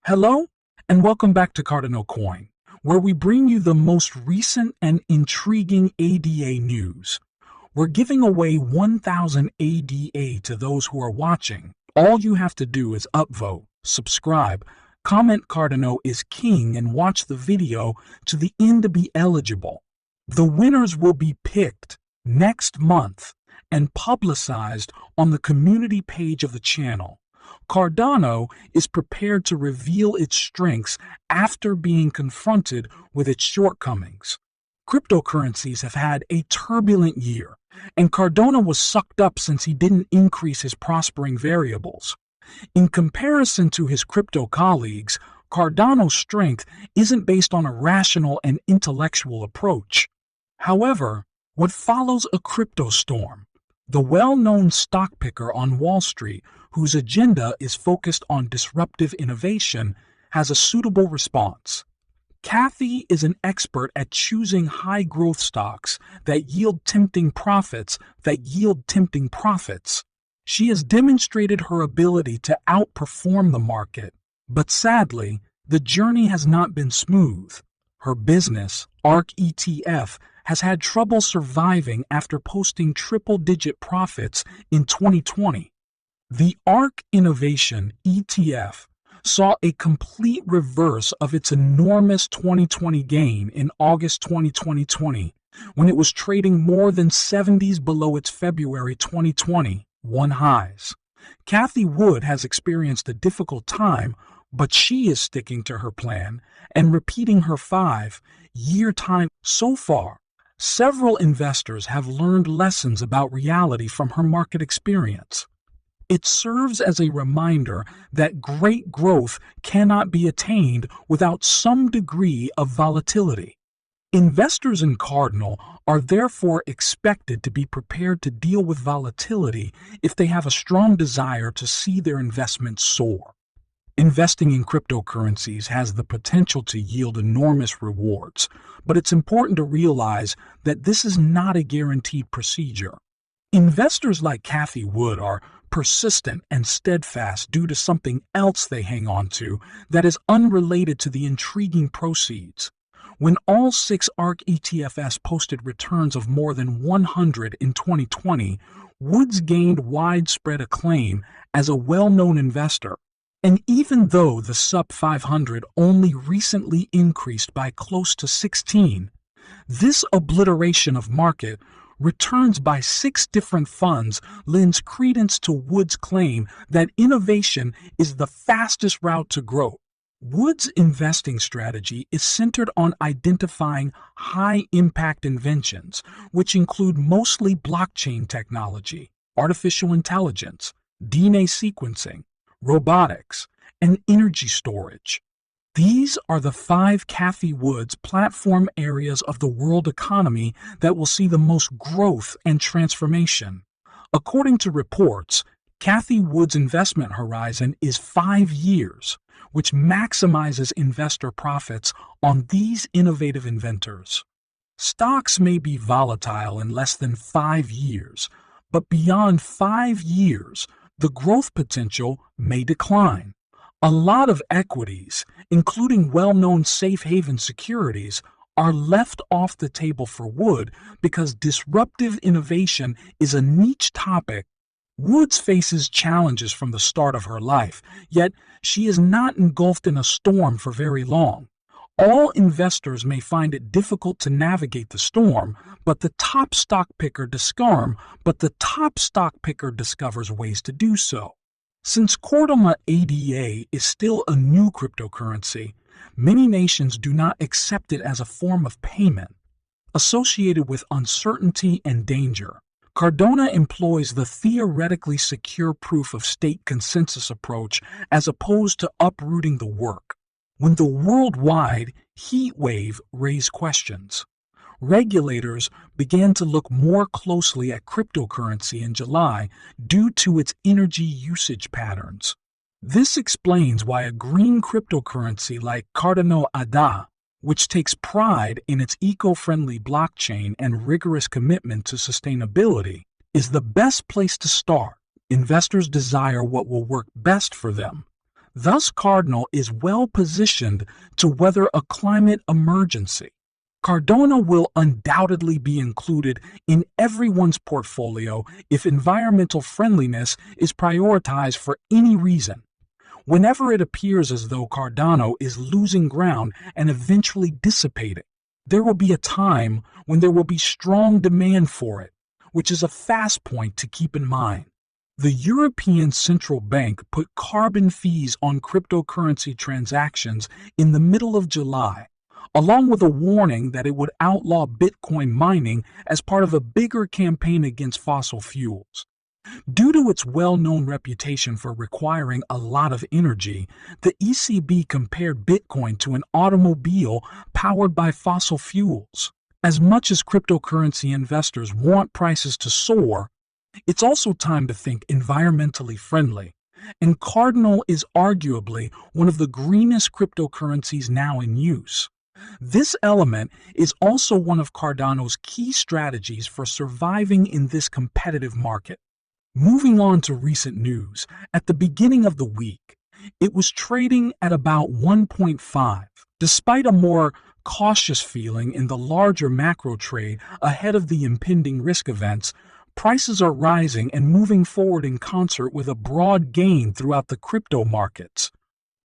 Hello, and welcome back to Cardano Coin, where we bring you the most recent and intriguing ADA news. We're giving away 1,000 ADA to those who are watching. All you have to do is upvote, subscribe, comment Cardano is king, and watch the video to the end to be eligible. The winners will be picked next month and publicized on the community page of the channel. Cardano is prepared to reveal its strengths after being confronted with its shortcomings. Cryptocurrencies have had a turbulent year, and Cardano was sucked up since he didn't increase his prospering variables. In comparison to his crypto colleagues, Cardano's strength isn't based on a rational and intellectual approach. However, what follows a crypto storm? The well-known stock picker on Wall Street, whose agenda is focused on disruptive innovation, has a suitable response. Cathie is an expert at choosing high-growth stocks that yield tempting profits. She has demonstrated her ability to outperform the market, but sadly, the journey has not been smooth. Her business, ARK ETF, has had trouble surviving after posting triple-digit profits in 2020. The ARK Innovation ETF saw a complete reverse of its enormous 2020 gain in August 2020, when it was trading more than 70s below its February 2021 highs. Cathie Wood has experienced a difficult time, but she is sticking to her plan and repeating her 5-year time. So far, several investors have learned lessons about reality from her market experience. It serves as a reminder that great growth cannot be attained without some degree of volatility. Investors in Cardano are therefore expected to be prepared to deal with volatility if they have a strong desire to see their investments soar. Investing in cryptocurrencies has the potential to yield enormous rewards, but it's important to realize that this is not a guaranteed procedure. Investors like Cathie Wood are persistent and steadfast due to something else they hang on to that is unrelated to the intriguing proceeds. When all 6 ARK ETFs posted returns of more than 100 in 2020, Woods gained widespread acclaim as a well-known investor. And even though the SUP 500 only recently increased by close to 16, this obliteration of market returns by 6 different funds lends credence to Wood's claim that innovation is the fastest route to growth. Wood's investing strategy is centered on identifying high-impact inventions, which include mostly blockchain technology, artificial intelligence, DNA sequencing, robotics, and energy storage. These are the 5 Cathie Wood's platform areas of the world economy that will see the most growth and transformation. According to reports, Cathie Wood's investment horizon is 5 years, which maximizes investor profits on these innovative inventors. Stocks may be volatile in less than 5 years, but beyond 5 years, the growth potential may decline. A lot of equities, including well-known safe haven securities, are left off the table for Wood because disruptive innovation is a niche topic. Woods faces challenges from the start of her life, yet she is not engulfed in a storm for very long. All investors may find it difficult to navigate the storm, but the top stock picker discovers ways to do so. Since Cardano ADA is still a new cryptocurrency, many nations do not accept it as a form of payment. Associated with uncertainty and danger, Cardano employs the theoretically secure proof-of-stake consensus approach as opposed to uprooting the work. When the worldwide heat wave raised questions, regulators began to look more closely at cryptocurrency in July due to its energy usage patterns. This explains why a green cryptocurrency like Cardano ADA, which takes pride in its eco-friendly blockchain and rigorous commitment to sustainability, is the best place to start. Investors desire what will work best for them. Thus, Cardano is well positioned to weather a climate emergency. Cardano will undoubtedly be included in everyone's portfolio if environmental friendliness is prioritized for any reason. Whenever it appears as though Cardano is losing ground and eventually dissipating, there will be a time when there will be strong demand for it, which is a fast point to keep in mind. The European Central Bank put carbon fees on cryptocurrency transactions in the middle of July, along with a warning that it would outlaw Bitcoin mining as part of a bigger campaign against fossil fuels. Due to its well-known reputation for requiring a lot of energy, the ECB compared Bitcoin to an automobile powered by fossil fuels. As much as cryptocurrency investors want prices to soar, it's also time to think environmentally friendly, and Cardano is arguably one of the greenest cryptocurrencies now in use. This element is also one of Cardano's key strategies for surviving in this competitive market. Moving on to recent news, at the beginning of the week, it was trading at about 1.5. Despite a more cautious feeling in the larger macro trade ahead of the impending risk events, prices are rising and moving forward in concert with a broad gain throughout the crypto markets.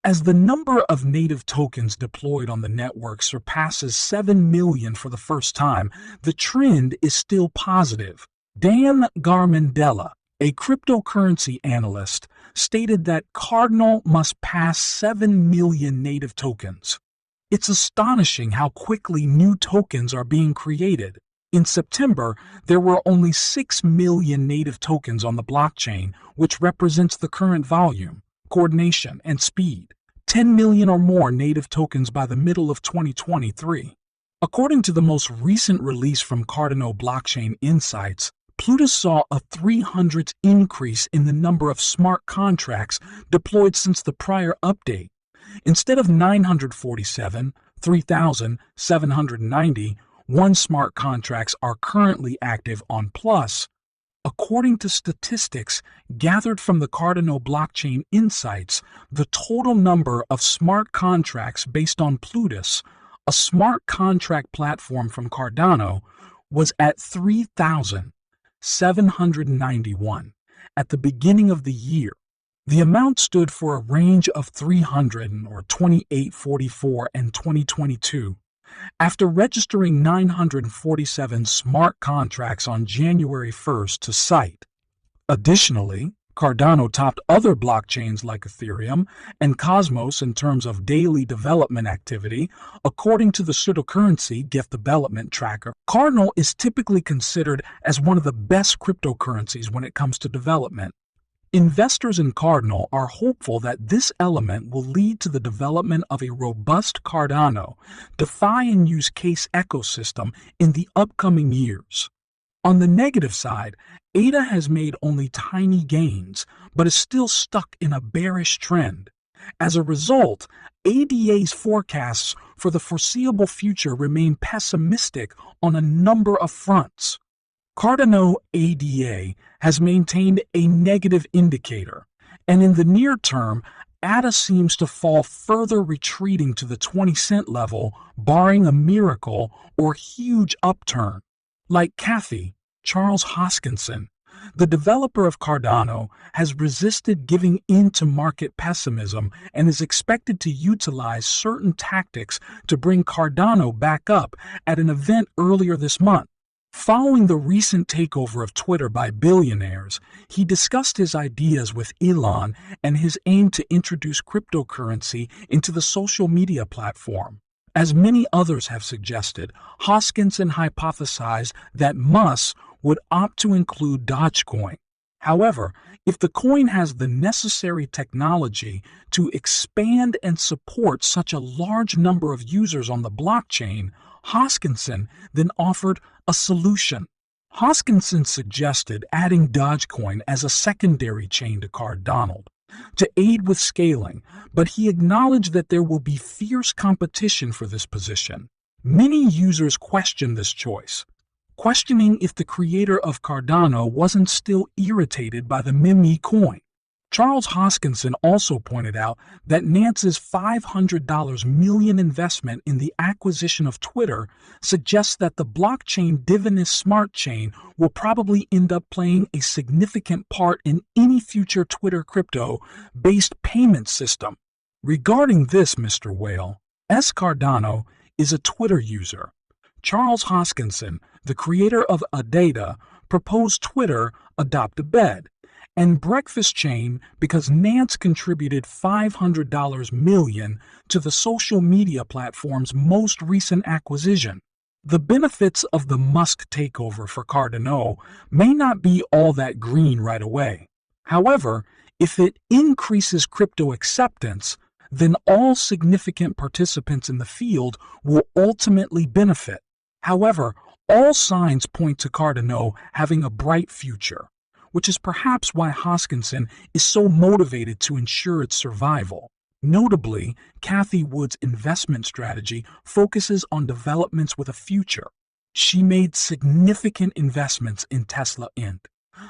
As the number of native tokens deployed on the network surpasses 7 million for the first time, the trend is still positive. Dan Garmandella, a cryptocurrency analyst, stated that Cardano must pass 7 million native tokens. It's astonishing how quickly new tokens are being created. In September, there were only 6 million native tokens on the blockchain, which represents the current volume, coordination, and speed. 10 million or more native tokens by the middle of 2023. According to the most recent release from Cardano Blockchain Insights, Plutus saw a 300th increase in the number of smart contracts deployed since the prior update. Instead of 947, 3,790, smart contracts are currently active on Plus. According to statistics gathered from the Cardano Blockchain Insights, the total number of smart contracts based on Plutus, a smart contract platform from Cardano, was at 3,791 at the beginning of the year. The amount stood for a range of 300 or 2844 in 2022. After registering 947 smart contracts on January 1st to cite. Additionally, Cardano topped other blockchains like Ethereum and Cosmos in terms of daily development activity, according to the cryptocurrency Gift Development Tracker. Cardano is typically considered as one of the best cryptocurrencies when it comes to development. Investors in Cardano are hopeful that this element will lead to the development of a robust Cardano DeFi and use case ecosystem in the upcoming years. On the negative side, ADA has made only tiny gains, but is still stuck in a bearish trend. As a result, ADA's forecasts for the foreseeable future remain pessimistic on a number of fronts. Cardano ADA has maintained a negative indicator, and in the near term, ADA seems to fall further, retreating to the 20-cent level, barring a miracle or huge upturn. Like Cathie, Charles Hoskinson, the developer of Cardano, has resisted giving in to market pessimism and is expected to utilize certain tactics to bring Cardano back up at an event earlier this month. Following the recent takeover of Twitter by billionaires, he discussed his ideas with Elon and his aim to introduce cryptocurrency into the social media platform. As many others have suggested, Hoskinson hypothesized that Musk would opt to include Dogecoin. However, if the coin has the necessary technology to expand and support such a large number of users on the blockchain, Hoskinson then offered a solution. Hoskinson suggested adding Dogecoin as a secondary chain to Cardano to aid with scaling, but he acknowledged that there will be fierce competition for this position. Many users question this choice, questioning if the creator of Cardano wasn't still irritated by the meme coin. Charles Hoskinson also pointed out that Nance's $500 million investment in the acquisition of Twitter suggests that the blockchain Divinus smart chain will probably end up playing a significant part in any future Twitter crypto-based payment system. Regarding this, Mr. Whale, Cardano is a Twitter user. Charles Hoskinson, the creator of ADA, proposed Twitter adopt a bed and breakfast chain because Nance contributed $500 million to the social media platform's most recent acquisition. The benefits of the Musk takeover for Cardano may not be all that green right away. However, if it increases crypto acceptance, then all significant participants in the field will ultimately benefit. However, all signs point to Cardano having a bright future, which is perhaps why Hoskinson is so motivated to ensure its survival. Notably, Cathie Wood's investment strategy focuses on developments with a future. She made significant investments in Tesla Inc.,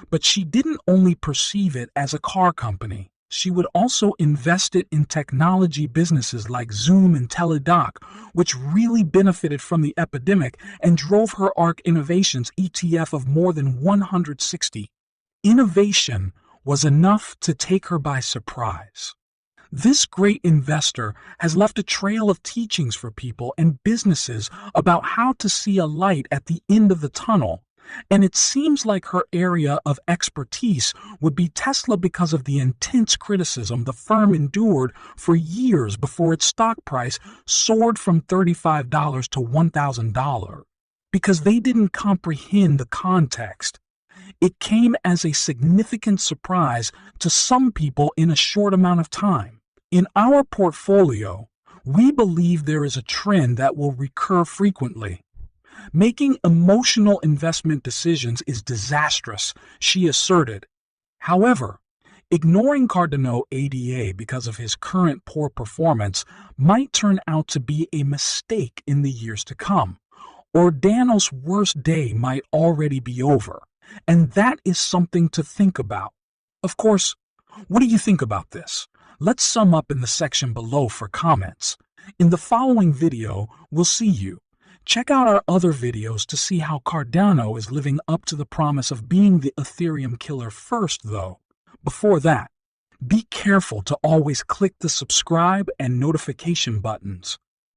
but she didn't only perceive it as a car company. She would also invest it in technology businesses like Zoom and Teladoc, which really benefited from the epidemic and drove her ARK Innovations ETF of more than 160. Innovation was enough to take her by surprise. This great investor has left a trail of teachings for people and businesses about how to see a light at the end of the tunnel, and it seems like her area of expertise would be Tesla because of the intense criticism the firm endured for years before its stock price soared from $35 to $1,000. Because they didn't comprehend the context. It came as a significant surprise to some people in a short amount of time. In our portfolio, we believe there is a trend that will recur frequently. Making emotional investment decisions is disastrous, she asserted. However, ignoring Cardano ADA because of his current poor performance might turn out to be a mistake in the years to come, or Danos' worst day might already be over, and that is something to think about. Of course, what do you think about this? Let's sum up in the section below for comments. In the following video, we'll see you. Check out our other videos to see how Cardano is living up to the promise of being the Ethereum killer first, though. Before that, be careful to always click the subscribe and notification buttons.